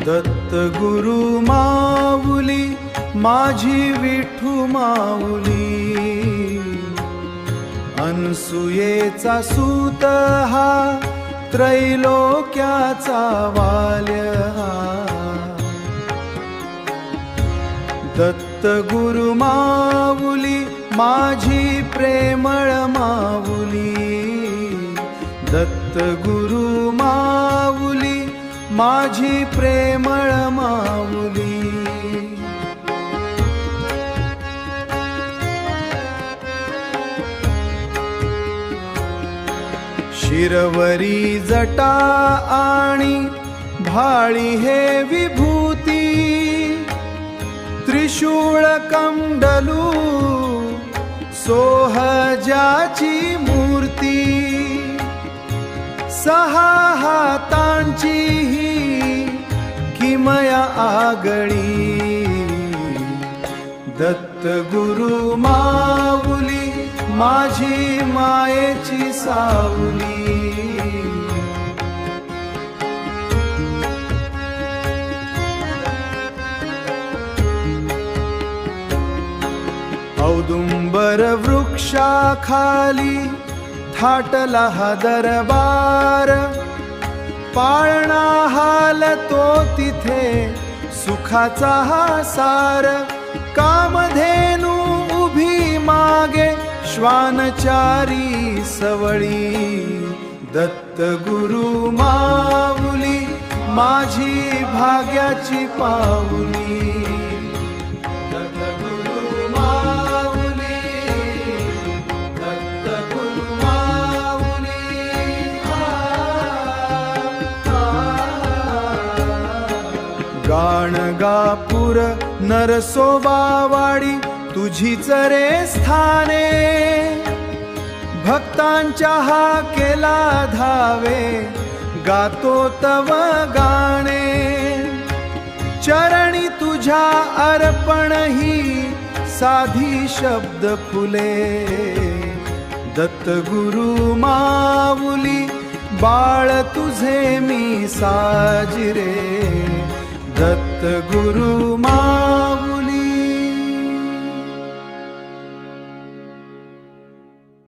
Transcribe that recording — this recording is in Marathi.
दत्त गुरु माऊली माझी विठू माऊली, अनसुयेचा सूत हा त्रैलोक्याचा वाल्य हा। दत्त गुरु माऊली माझी प्रेमळ माऊली, दत्त गुरु माऊली माझी प्रेमळ माऊली। शिरवरी जटा आणि भाळी हे विभूती, त्रिशूळ कंडलू सोहजाची मूर्ती, सहा हातांची ही किमया आगळी। दत्त गुरु माऊली माझी मायेची सावली। औदुंबर वृक्षाखाली थाटला हा दरबार, पाळणा हालतो तिथे सुखाचा हा सार। कामधेनू उभी मागे श्वानचारी सवळी, दत्त गुरु माऊली माझी भाग्याची पाऊली। गाणगापूर नरसोबावाडी तुझीच रे स्थाने, भक्तांच्या हा केला धावे गातो तव गाणे। चरणी तुझ्या अर्पण ही साधी शब्द फुले, दत्त गुरु माऊली बाळ तुझे मी साजिरे। दत्त गुरु मा